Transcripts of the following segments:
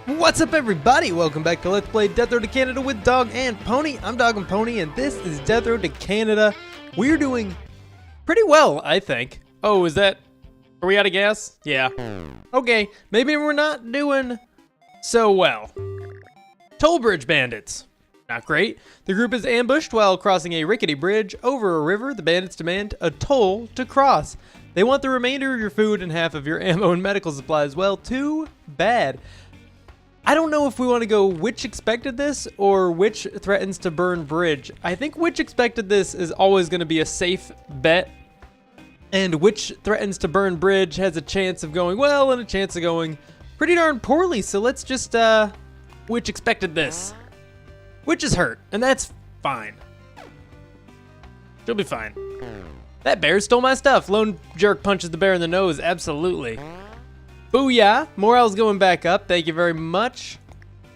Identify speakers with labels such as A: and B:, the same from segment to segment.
A: What's up, everybody? Welcome back to Let's Play Death Road to Canada with Dog and Pony. I'm Dog and Pony, and this is Death Road to Canada. We're doing pretty well, I think. Oh, are we out of gas? Yeah. Okay, maybe we're not doing so well. Toll bridge bandits. Not great. The group is ambushed while crossing a rickety bridge over a river. The bandits demand a toll to cross. They want the remainder of your food and half of your ammo and medical supplies. Well, too bad. I don't know if we want to go which expected this or which threatens to burn bridge. I think which expected this is always going to be a safe bet. And which threatens to burn bridge has a chance of going well and a chance of going pretty darn poorly. So let's just, which expected this. Which is hurt, and that's fine. She'll be fine. That bear stole my stuff. Lone jerk punches the bear in the nose, absolutely. Booyah, morale's going back up, thank you very much.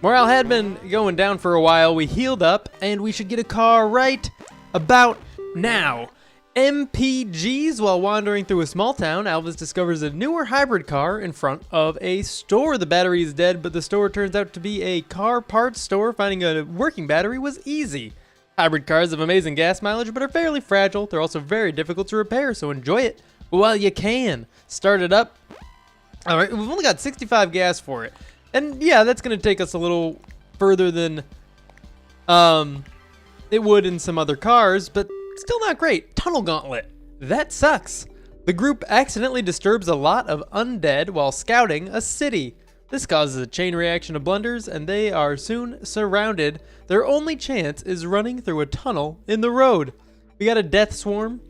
A: Morale had been going down for a while. We healed up, and we should get a car right about now. MPGs. While wandering through a small town, Alvis discovers a newer hybrid car in front of a store. The battery is dead, but the store turns out to be a car parts store. Finding a working battery was easy. Hybrid cars have amazing gas mileage, but are fairly fragile. They're also very difficult to repair, so enjoy it while you can. Start it up. All right, we've only got 65 gas for it. And yeah, that's going to take us a little further than it would in some other cars, but still not great. Tunnel gauntlet. That sucks. The group accidentally disturbs a lot of undead while scouting a city. This causes a chain reaction of blunders, and they are soon surrounded. Their only chance is running through a tunnel in the road. We got a death swarm.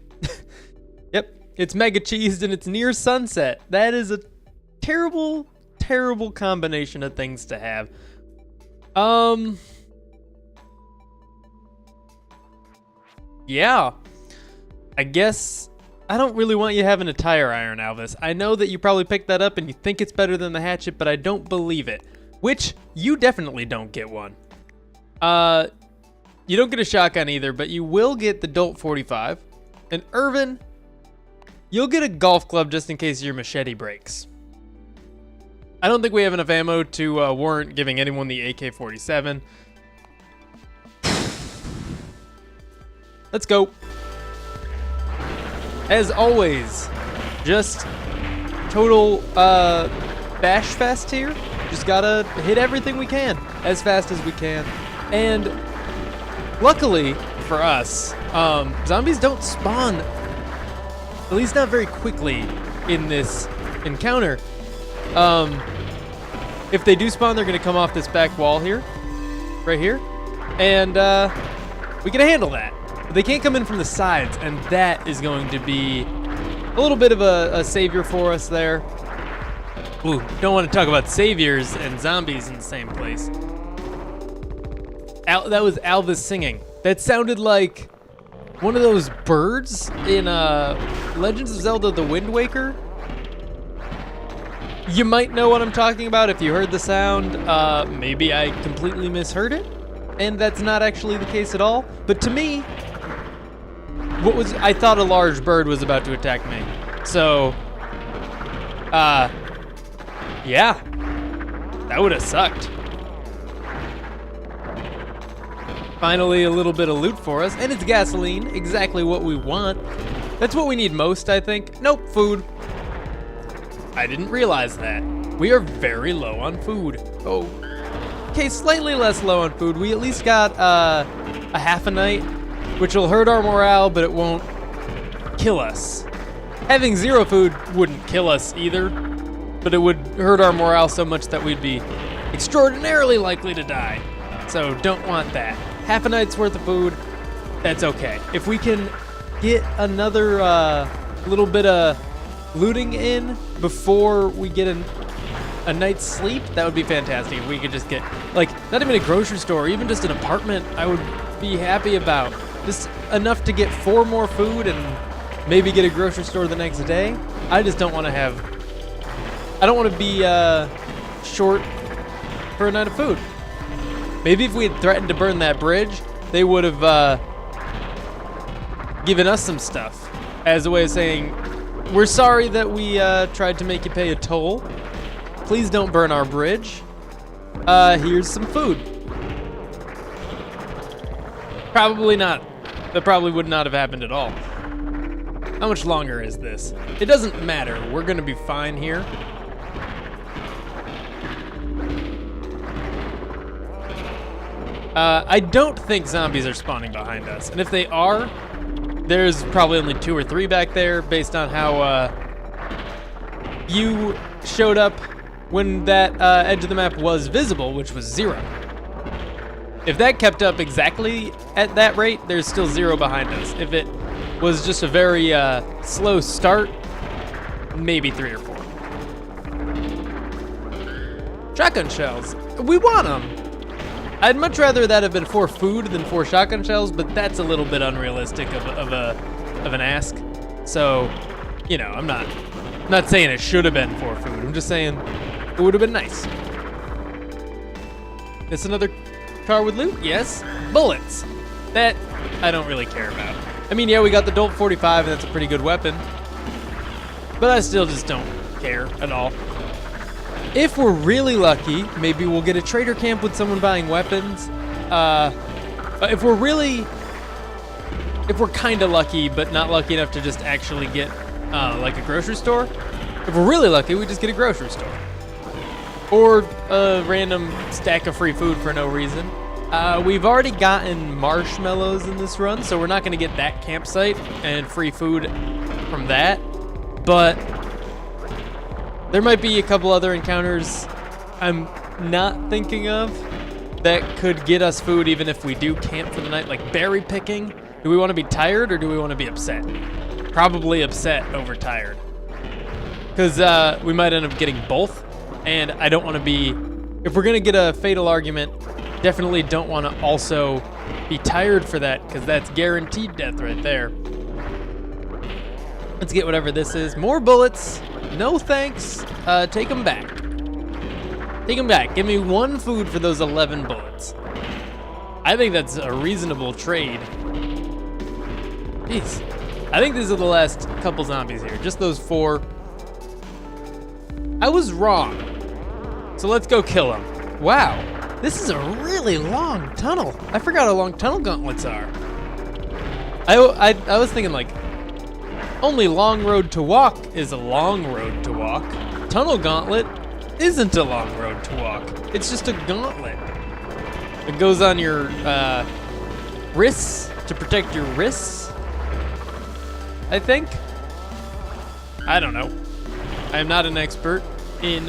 A: Yep, it's mega cheesed and it's near sunset. That is a terrible, terrible combination of things to have. Yeah, I guess I don't really want you having a tire iron, Alvis. I know that you probably picked that up and you think it's better than the hatchet, but I don't believe it. Which, you definitely don't get one. You don't get a shotgun either, but you will get the Dolt 45. And Irvin, you'll get a golf club just in case your machete breaks. I don't think we have enough ammo to warrant giving anyone the AK-47. Let's go. As always, just total bash fest here. Just gotta hit everything we can as fast as we can. And luckily for us, zombies don't spawn, at least not very quickly in this encounter. If they do spawn, they're gonna come off this back wall here, right here, and we can handle that. But they can't come in from the sides, and that is going to be a little bit of a savior for us there. Ooh, don't want to talk about saviors and zombies in the same place. That was Alvis singing. That sounded like one of those birds in Legends of Zelda: The Wind Waker. You might know what I'm talking about if you heard the sound. Maybe I completely misheard it, and that's not actually the case at all. But to me, I thought a large bird was about to attack me. So, yeah, that would have sucked. Finally, a little bit of loot for us, and it's gasoline, exactly what we want. That's what we need most, I think. Nope, food. I didn't realize that. We are very low on food. Oh, okay, slightly less low on food. We at least got a half a night, which will hurt our morale, but it won't kill us. Having zero food wouldn't kill us either, but it would hurt our morale so much that we'd be extraordinarily likely to die. So don't want that. Half a night's worth of food, that's okay. If we can get another little bit of looting in before we get a night's sleep, that would be fantastic. If we could just get, like, not even a grocery store, even just an apartment, I would be happy about. Just enough to get 4 more food and maybe get a grocery store the next day. I just don't want to I don't want to be short for a night of food. Maybe if we had threatened to burn that bridge, they would have given us some stuff as a way of saying, we're sorry that we tried to make you pay a toll. Please don't burn our bridge. here's some food. Probably not. That probably would not have happened at all. How much longer is this? It doesn't matter. We're gonna be fine here. I don't think zombies are spawning behind us. And if they are, there's probably only 2 or 3 back there based on how you showed up when that edge of the map was visible, which was 0. If that kept up exactly at that rate, there's still 0 behind us. If it was just a very slow start, maybe 3 or 4. Shotgun shells. We want them. I'd much rather that have been 4 food than 4 shotgun shells, but that's a little bit unrealistic of an ask. So, you know, I'm not saying it should have been 4 food. I'm just saying it would have been nice. It's another car with loot? Yes. Bullets. That I don't really care about. I mean, yeah, we got the Dolt 45, and that's a pretty good weapon. But I still just don't care at all. If we're really lucky, maybe we'll get a trader camp with someone buying weapons. If we're kind of lucky, but not lucky enough to just actually get like a grocery store. If we're really lucky, we just get a grocery store. Or a random stack of free food for no reason. We've already gotten marshmallows in this run, so we're not going to get that campsite and free food from that. But there might be a couple other encounters I'm not thinking of that could get us food even if we do camp for the night, like berry picking. Do we want to be tired or do we want to be upset? Probably upset over tired. Because we might end up getting both, and I don't want to be... If we're going to get a fatal argument, definitely don't want to also be tired for that, because that's guaranteed death right there. Let's get whatever this is. More bullets. No thanks. Take them back. Take them back. Give me 1 food for those 11 bullets. I think that's a reasonable trade. Jeez. I think these are the last couple zombies here. Just those 4. I was wrong. So let's go kill them. Wow. This is a really long tunnel. I forgot how long tunnel gauntlets are. I was thinking like, only long road to walk is a long road to walk. Tunnel gauntlet isn't a long road to walk. It's just a gauntlet. It goes on your wrists to protect your wrists, I think. I don't know. I'm not an expert in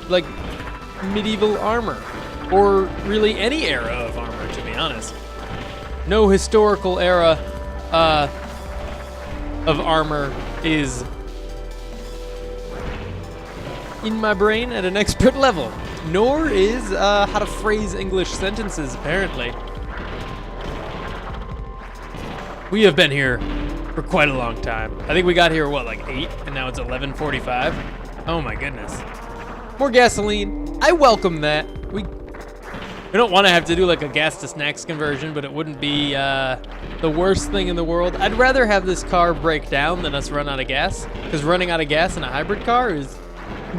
A: like medieval armor or really any era of armor, to be honest. No historical era of armor is in my brain at an expert level, nor is how to phrase English sentences, apparently. We have been here for quite a long time. I think we got here, what, like 8, and now it's 11:45? Oh my goodness. More gasoline. I welcome that. We don't want to have to do like a gas to snacks conversion, but it wouldn't be the worst thing in the world. I'd rather have this car break down than us run out of gas, because running out of gas in a hybrid car is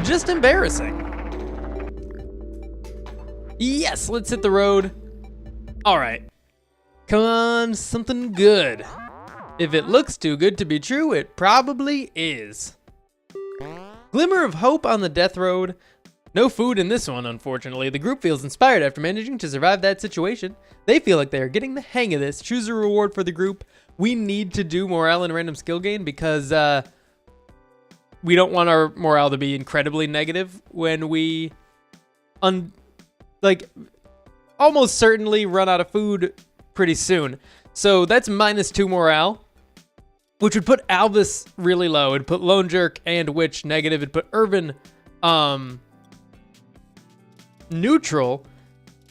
A: just embarrassing. Yes, let's hit the road. All right. Come on, something good. If it looks too good to be true, it probably is. Glimmer of hope on the death road. No food in this one, unfortunately. The group feels inspired after managing to survive that situation. They feel like they are getting the hang of this. Choose a reward for the group. We need to do morale and random skill gain because we don't want our morale to be incredibly negative when we almost certainly run out of food pretty soon. So that's -2 morale, which would put Albus really low. It'd put Lone Jerk and Witch negative. It'd put Irvin neutral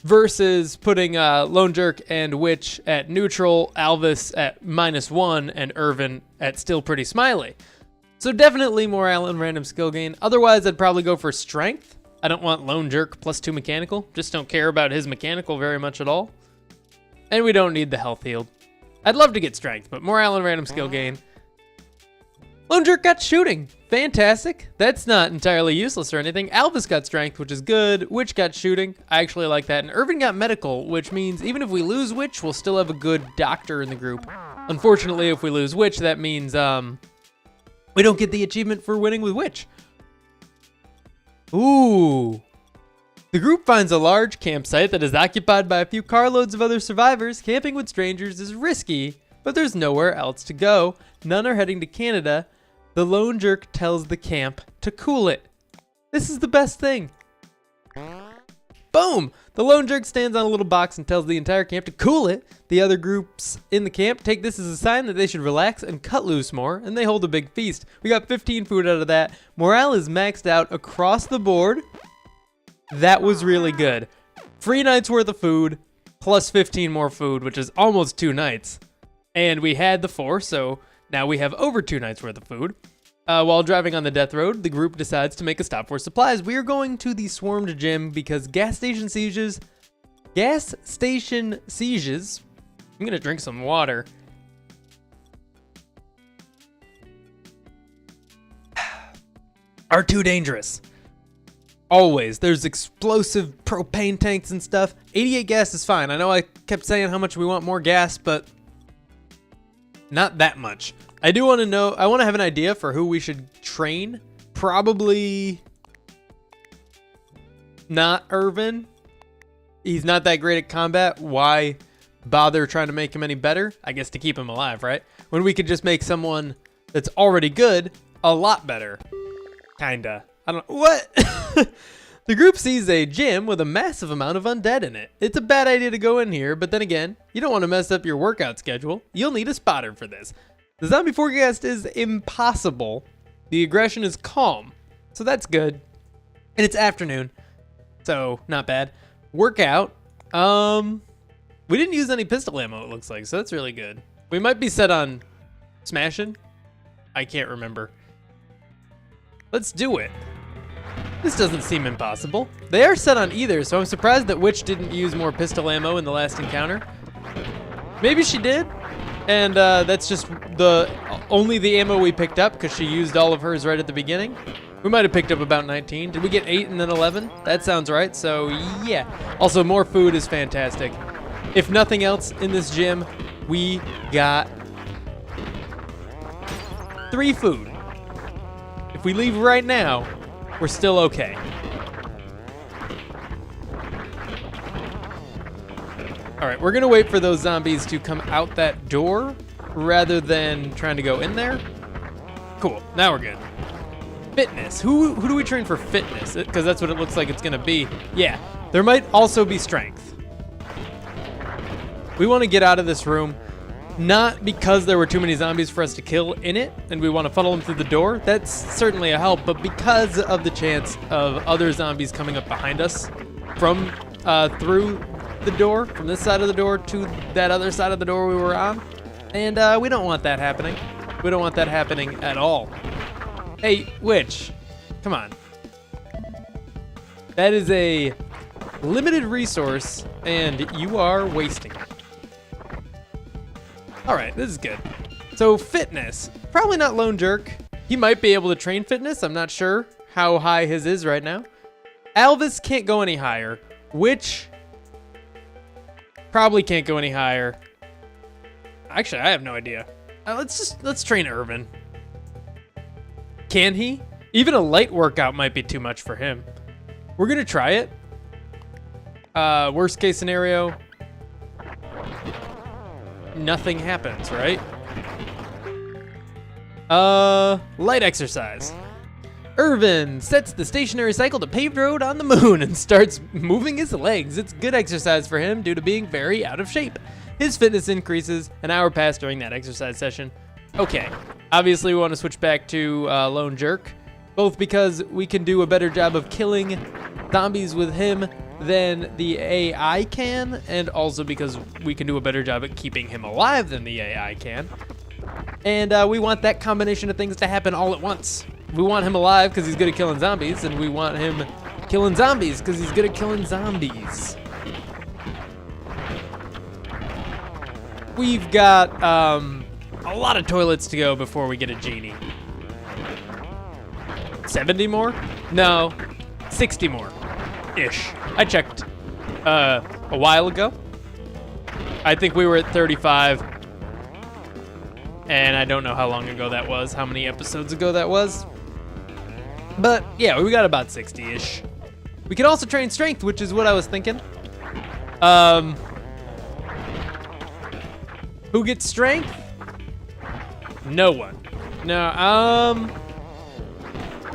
A: versus putting Lone Jerk and Witch at neutral, Alvis at -1, and Irvin at still pretty smiley. So definitely morale and random skill gain. Otherwise, I'd probably go for strength. I don't want Lone Jerk +2 mechanical. Just don't care about his mechanical very much at all. And we don't need the health healed. I'd love to get strength, but morale and random skill gain. Lone Jerk got shooting. Fantastic. That's not entirely useless or anything. Alvis got strength, which is good. Witch got shooting. I actually like that. And Irvin got medical, which means even if we lose Witch, we'll still have a good doctor in the group. Unfortunately, if we lose Witch, that means we don't get the achievement for winning with Witch. Ooh. The group finds a large campsite that is occupied by a few carloads of other survivors. Camping with strangers is risky, but there's nowhere else to go. None are heading to Canada. The Lone Jerk tells the camp to cool it. This is the best thing. Boom! The Lone Jerk stands on a little box and tells the entire camp to cool it. The other groups in the camp take this as a sign that they should relax and cut loose more, and they hold a big feast. We got 15 food out of that. Morale is maxed out across the board. That was really good. 3 nights worth of food, plus 15 more food, which is almost 2 nights. And we had the 4, so now we have over 2 nights worth of food. While driving on the death road, the group decides to make a stop for supplies. We are going to the swarmed gym because gas station sieges. I'm gonna drink some water. Are too dangerous. Always. There's explosive propane tanks and stuff. 88 gas is fine. I know I kept saying how much we want more gas, but not that much. I do want to know, I want to have an idea for who we should train. Probably not Irvin. He's not that great at combat. Why bother trying to make him any better? I guess to keep him alive, right? When we could just make someone that's already good a lot better. Kinda. I don't know. What? The group sees a gym with a massive amount of undead in it. It's a bad idea to go in here, but then again, you don't want to mess up your workout schedule. You'll need a spotter for this. The zombie forecast is impossible. The aggression is calm, so that's good. And it's afternoon, so not bad. Workout. We didn't use any pistol ammo, it looks like, so that's really good. We might be set on smashing. I can't remember. Let's do it. This doesn't seem impossible. They are set on either, so I'm surprised that Witch didn't use more pistol ammo in the last encounter. Maybe she did, and that's just only the ammo we picked up because she used all of hers right at the beginning. We might have picked up about 19. Did we get 8 and then 11? That sounds right, so yeah. Also, more food is fantastic. If nothing else in this gym, we got 3 food. If we leave right now, we're still okay. All right, we're gonna wait for those zombies to come out that door rather than trying to go in there. Cool, now we're good. Fitness, who do we train for fitness? Because that's what it looks like it's gonna be. Yeah, there might also be strength. We wanna get out of this room. Not because there were too many zombies for us to kill in it, and we want to funnel them through the door. That's certainly a help, but because of the chance of other zombies coming up behind us from through the door, from this side of the door to that other side of the door we were on, and we don't want that happening. We don't want that happening at all. Hey, Witch, come on. That is a limited resource, and you are wasting it. All right, this is good. So fitness, probably not Lone Jerk. He might be able to train fitness. I'm not sure how high his is right now. Alvis can't go any higher. Witch probably can't go any higher. Actually, I have no idea. Let's train Irvin. Can he? Even a light workout might be too much for him. We're gonna try it. Worst case scenario, nothing happens, right? Light exercise. Irvin sets the stationary cycle to paved road on the moon and starts moving his legs. It's good exercise for him due to being very out of shape. His fitness increases an hour past during that exercise session. Okay, obviously we want to switch back to Lone Jerk, both because we can do a better job of killing zombies with him than the AI can, and also because we can do a better job at keeping him alive than the AI can. And we want that combination of things to happen all at once. We want him alive because he's good at killing zombies, and we want him killing zombies because he's good at killing zombies. We've got a lot of toilets to go before we get a genie. 70 more? No, 60 more ish. I checked a while ago. I think we were at 35, and I don't know how long ago that was, how many episodes ago that was. But yeah, we got about 60-ish. We can also train strength, which is what I was thinking. Who gets strength? No one. No,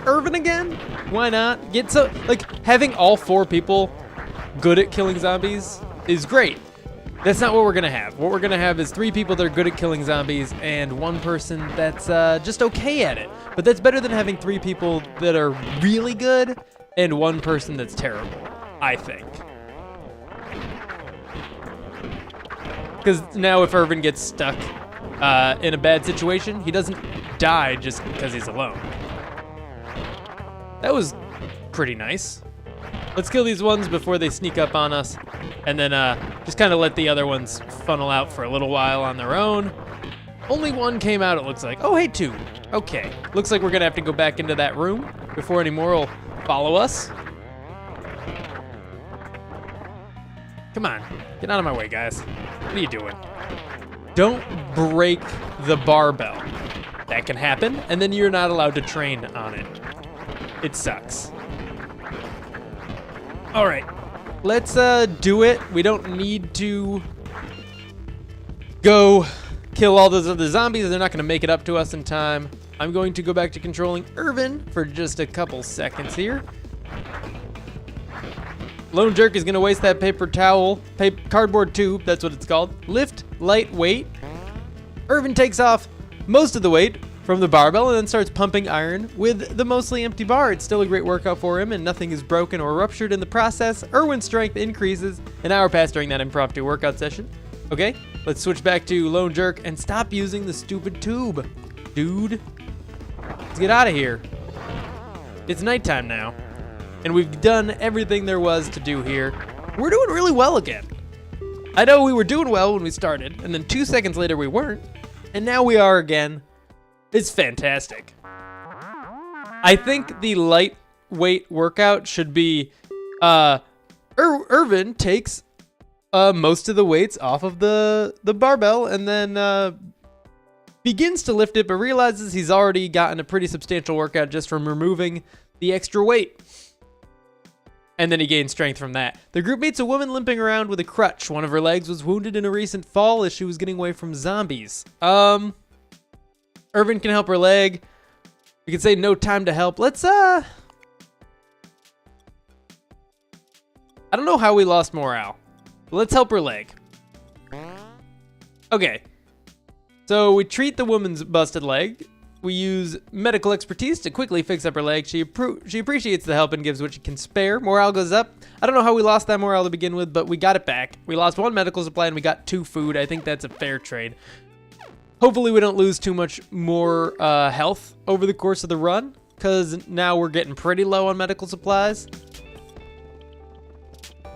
A: Irvin again? Why not? Having all 4 people good at killing zombies is great. That's not what we're gonna have. What we're gonna have is 3 people that are good at killing zombies and 1 person that's just okay at it. But that's better than having 3 people that are really good and 1 person that's terrible, I think. Because now if Irvin gets stuck in a bad situation, he doesn't die just because he's alone. That was pretty nice. Let's kill these ones before they sneak up on us, and then just kind of let the other ones funnel out for a little while on their own. Only 1 came out, it looks like. Oh, hey, 2. Okay. Looks like we're gonna have to go back into that room before any more will follow us. Come on, get out of my way, guys. What are you doing? Don't break the barbell. That can happen, and then you're not allowed to train on it. It sucks. All right, let's do it. We don't need to go kill all those other zombies. They're not gonna make it up to us in time. I'm going to go back to controlling Irvin for just a couple seconds here. Lone Jerk is gonna waste that paper towel, cardboard tube, that's what it's called. Lift, light, weight. Irvin takes off most of the weight from the barbell and then starts pumping iron with the mostly empty bar. It's still a great workout for him and nothing is broken or ruptured in the process. Irwin's strength increases an hour past during that impromptu workout session. Okay, let's switch back to Lone Jerk and stop using the stupid tube. Dude, let's get out of here. It's nighttime now. And we've done everything there was to do here. We're doing really well again. I know we were doing well when we started, and then 2 seconds later we weren't, and now we are again. It's fantastic. I think the lightweight workout should be, Irvin takes most of the weights off of the barbell and then begins to lift it, but realizes he's already gotten a pretty substantial workout just from removing the extra weight. And then he gains strength from that. The group meets a woman limping around with a crutch. One of her legs was wounded in a recent fall as she was getting away from zombies. Irvin can help her leg. We can say no time to help. Let's, I don't know how we lost morale. But let's help her leg. Okay. So we treat the woman's busted leg. We use medical expertise to quickly fix up her leg. She appreciates the help and gives what she can spare. Morale goes up. I don't know how we lost that morale to begin with, but we got it back. We lost 1 medical supply and we got 2 food. I think that's a fair trade. Hopefully we don't lose too much more health over the course of the run, because now we're getting pretty low on medical supplies.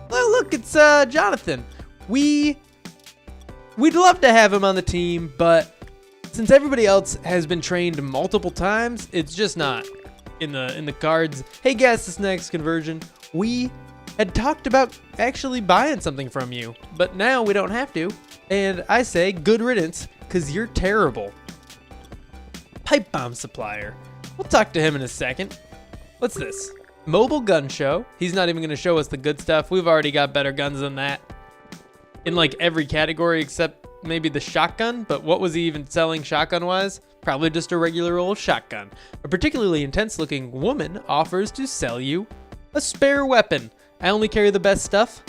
A: Oh, look, it's Jonathan. We'd love to have him on the team, but since everybody else has been trained multiple times, it's just not in the cards. Hey guys, this next conversion, we had talked about actually buying something from you, but now we don't have to. And I say good riddance, because you're terrible. Pipe bomb supplier. We'll talk to him in a second. What's this? Mobile gun show. He's not even going to show us the good stuff. We've already got better guns than that in like every category except maybe the shotgun, but what was he even selling shotgun-wise? Probably just a regular old shotgun. A particularly intense-looking woman offers to sell you a spare weapon. I only carry the best stuff.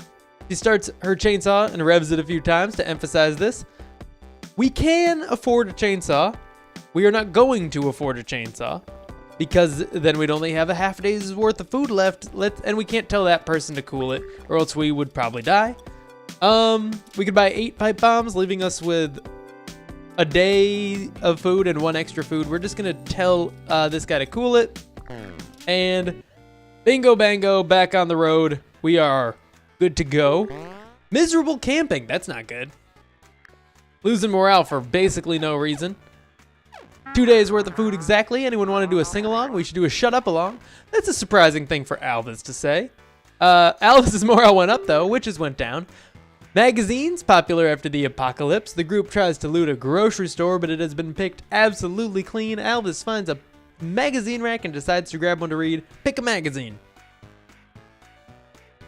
A: She starts her chainsaw and revs it a few times to emphasize this. We can afford a chainsaw. We are not going to afford a chainsaw because then we'd only have a half day's worth of food left. And we can't tell that person to cool it or else we would probably die. We could buy 8 pipe bombs, leaving us with a day of food and 1 extra food. We're just gonna tell this guy to cool it. And bingo bango, back on the road. We are good to go. Miserable camping, that's not good. Losing morale for basically no reason. 2 days worth of food exactly. Anyone want to do a sing-along? We should do a shut-up-along. That's a surprising thing for Alvis to say. Alvis's morale went up, though. Witches went down. Magazines, popular after the apocalypse. The group tries to loot a grocery store, but it has been picked absolutely clean. Alvis finds a magazine rack and decides to grab one to read. Pick a magazine.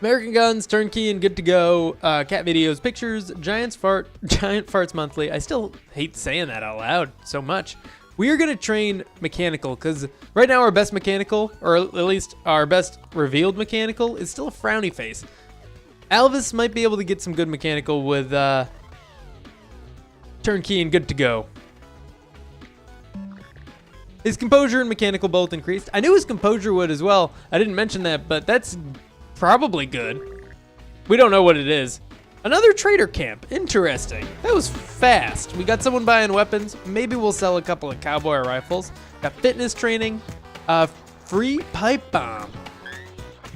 A: American Guns, Turnkey, and Good to Go. Cat Videos, Pictures, Giant Farts Monthly. I still hate saying that out loud so much. We are going to train mechanical, because right now our best mechanical, or at least our best revealed mechanical, is still a frowny face. Alvis might be able to get some good mechanical with Turnkey and Good to Go. His composure and mechanical both increased. I knew his composure would as well. I didn't mention that, but that's probably good. We don't know what it is. Another trader camp. Interesting. That was fast. We got someone buying weapons. Maybe we'll sell a couple of cowboy rifles. Got fitness training. Free pipe bomb.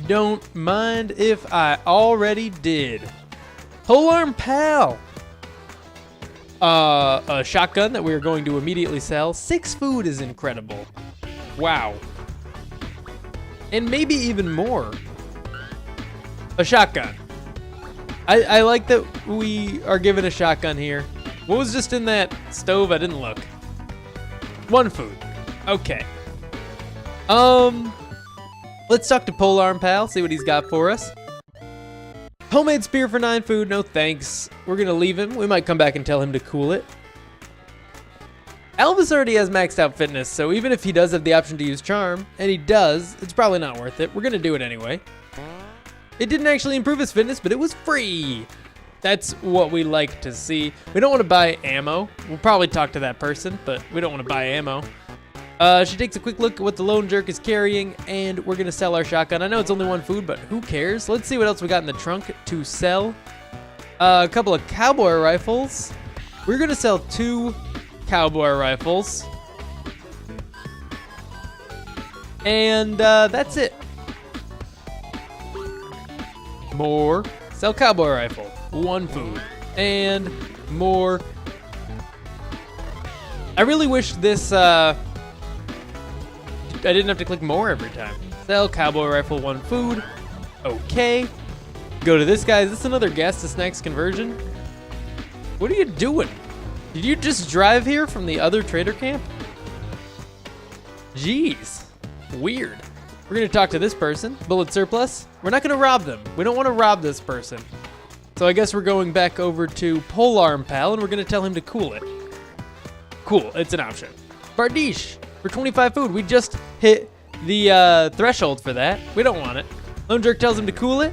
A: Don't mind if I already did. Polearm Pal. A shotgun that we are going to immediately sell. 6 food is incredible. Wow. And maybe even more. A shotgun. I like that we are given a shotgun here. What was just in that stove? I didn't look. 1 food. Okay. Let's talk to Polearm Pal, see what he's got for us. Homemade spear for 9 food, no thanks. We're gonna leave him. We might come back and tell him to cool it. Alvis already has maxed out fitness, so even if he does have the option to use charm, and he does, it's probably not worth it. We're gonna do it anyway. It didn't actually improve his fitness, but it was free. That's what we like to see. We don't want to buy ammo. We'll probably talk to that person, but we don't want to buy ammo. She takes a quick look at what the lone jerk is carrying, and we're going to sell our shotgun. I know it's only 1 food, but who cares? Let's see what else we got in the trunk to sell. A couple of cowboy rifles. We're going to sell 2 cowboy rifles. And that's it. More. Sell cowboy rifle. 1 food. And more. I really wish this, I didn't have to click more every time. Sell cowboy rifle, 1 food. Okay. Go to this guy. Is this another gas to snacks conversion? What are you doing? Did you just drive here from the other trader camp? Jeez. Weird. We're going to talk to this person. Bullet surplus. We're not going to rob them. We don't want to rob this person. So I guess we're going back over to Polearm Pal, and we're going to tell him to cool it. Cool. It's an option. Bardiche. For 25 food. We just hit the threshold for that. We don't want it. Lone Jerk tells him to cool it.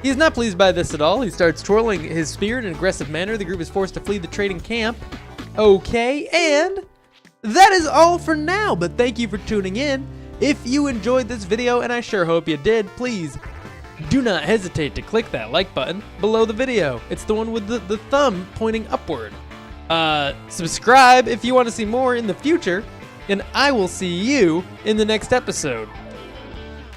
A: He is not pleased by this at all. He starts twirling his spear in an aggressive manner. The group is forced to flee the trading camp. Okay, and that is all for now, but thank you for tuning in. If you enjoyed this video, and I sure hope you did, please do not hesitate to click that like button below the video. It's the one with the thumb pointing upward. Subscribe if you want to see more in the future, and I will see you in the next episode.